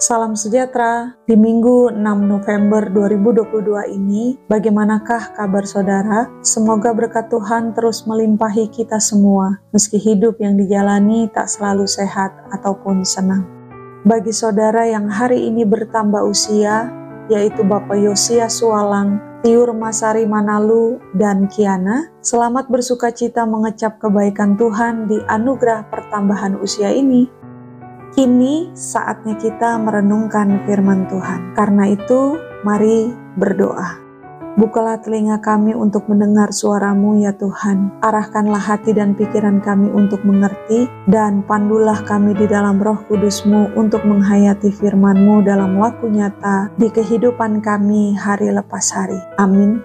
Salam sejahtera. Di Minggu 6 November 2022 ini, bagaimanakah kabar saudara? Semoga berkat Tuhan terus melimpahi kita semua, meski hidup yang dijalani tak selalu sehat ataupun senang. Bagi saudara yang hari ini bertambah usia, yaitu Bapak Yosias Sualang, Tiur Masari Manalu, dan Kiana, selamat bersukacita mengecap kebaikan Tuhan di anugerah pertambahan usia ini. Kini saatnya kita merenungkan firman Tuhan. Karena itu, mari berdoa. Bukalah telinga kami untuk mendengar suara-Mu ya Tuhan. Arahkanlah hati dan pikiran kami untuk mengerti, dan pandulah kami di dalam Roh Kudus-Mu untuk menghayati firman-Mu dalam laku nyata di kehidupan kami hari lepas hari. Amin.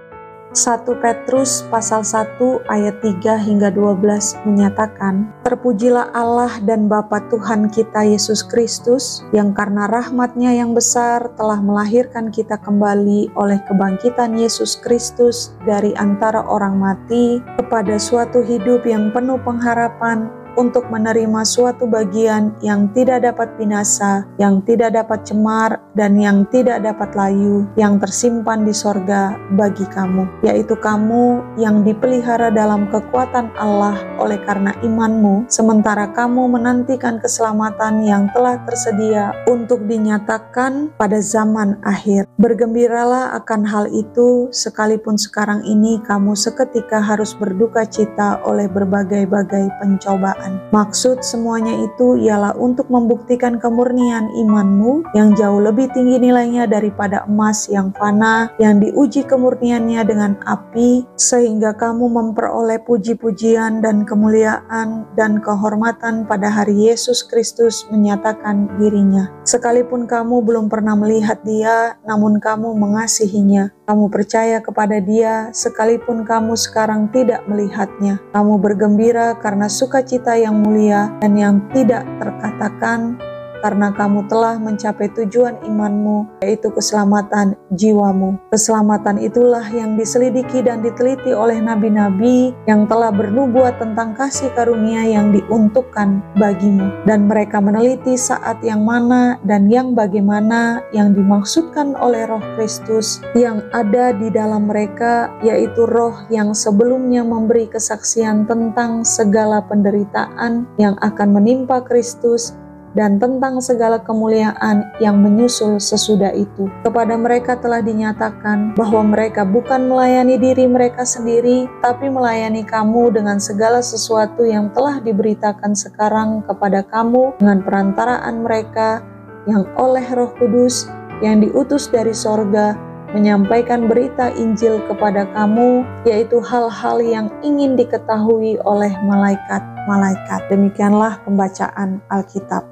1 Petrus pasal 1 ayat 3 hingga 12 menyatakan, "Terpujilah Allah dan Bapa Tuhan kita Yesus Kristus, yang karena rahmat-Nya yang besar telah melahirkan kita kembali oleh kebangkitan Yesus Kristus dari antara orang mati kepada suatu hidup yang penuh pengharapan, untuk menerima suatu bagian yang tidak dapat binasa, yang tidak dapat cemar, dan yang tidak dapat layu, yang tersimpan di sorga bagi kamu, yaitu kamu yang dipelihara dalam kekuatan Allah oleh karena imanmu, sementara kamu menantikan keselamatan yang telah tersedia untuk dinyatakan pada zaman akhir. Bergembiralah akan hal itu, sekalipun sekarang ini kamu seketika harus berduka cita oleh berbagai-bagai pencobaan. Maksud semuanya itu ialah untuk membuktikan kemurnian imanmu yang jauh lebih tinggi nilainya daripada emas yang fana, yang diuji kemurniannya dengan api, sehingga kamu memperoleh puji-pujian dan kemuliaan dan kehormatan pada hari Yesus Kristus menyatakan dirinya. Sekalipun kamu belum pernah melihat Dia, namun kamu mengasihinya. Kamu percaya kepada Dia, sekalipun kamu sekarang tidak melihatnya. Kamu bergembira karena sukacita yang mulia dan yang tidak terkatakan, karena kamu telah mencapai tujuan imanmu, yaitu keselamatan jiwamu. Keselamatan itulah yang diselidiki dan diteliti oleh nabi-nabi yang telah bernubuat tentang kasih karunia yang diuntukkan bagimu. Dan mereka meneliti saat yang mana dan yang bagaimana yang dimaksudkan oleh Roh Kristus yang ada di dalam mereka, yaitu Roh yang sebelumnya memberi kesaksian tentang segala penderitaan yang akan menimpa Kristus dan tentang segala kemuliaan yang menyusul sesudah itu. Kepada mereka telah dinyatakan bahwa mereka bukan melayani diri mereka sendiri, tapi melayani kamu dengan segala sesuatu yang telah diberitakan sekarang kepada kamu dengan perantaraan mereka yang oleh Roh Kudus yang diutus dari sorga menyampaikan berita Injil kepada kamu, yaitu hal-hal yang ingin diketahui oleh malaikat-malaikat." Demikianlah pembacaan Alkitab.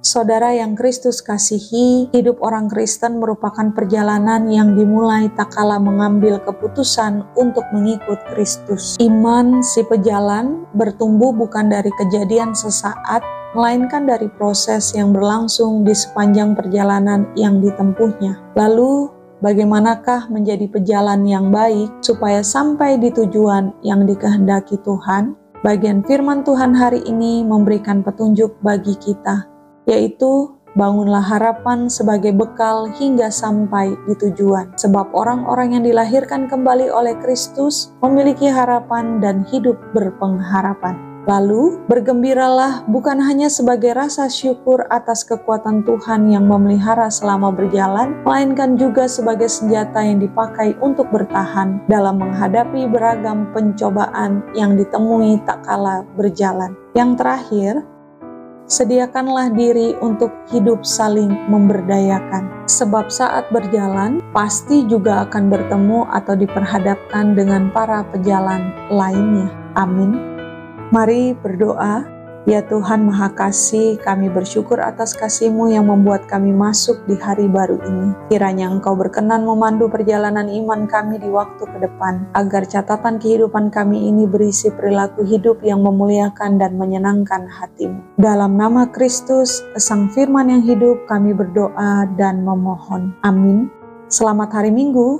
Saudara yang Kristus kasihi, hidup orang Kristen merupakan perjalanan yang dimulai tak kala mengambil keputusan untuk mengikut Kristus. Iman si pejalan bertumbuh bukan dari kejadian sesaat, melainkan dari proses yang berlangsung di sepanjang perjalanan yang ditempuhnya. Lalu, bagaimanakah menjadi pejalan yang baik supaya sampai di tujuan yang dikehendaki Tuhan? Bagian firman Tuhan hari ini memberikan petunjuk bagi kita, yaitu bangunlah harapan sebagai bekal hingga sampai di tujuan. Sebab orang-orang yang dilahirkan kembali oleh Kristus memiliki harapan dan hidup berpengharapan. Lalu, bergembiralah bukan hanya sebagai rasa syukur atas kekuatan Tuhan yang memelihara selama berjalan, melainkan juga sebagai senjata yang dipakai untuk bertahan dalam menghadapi beragam pencobaan yang ditemui tak kala berjalan. Yang terakhir, sediakanlah diri untuk hidup saling memberdayakan. Sebab saat berjalan, pasti juga akan bertemu atau diperhadapkan dengan para pejalan lainnya. Amin. Mari berdoa. Ya Tuhan Maha Kasih, kami bersyukur atas kasih-Mu yang membuat kami masuk di hari baru ini. Kiranya Engkau berkenan memandu perjalanan iman kami di waktu ke depan, agar catatan kehidupan kami ini berisi perilaku hidup yang memuliakan dan menyenangkan hati-Mu. Dalam nama Kristus, Sang Firman yang hidup, kami berdoa dan memohon. Amin. Selamat hari Minggu,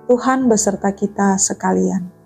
Tuhan beserta kita sekalian.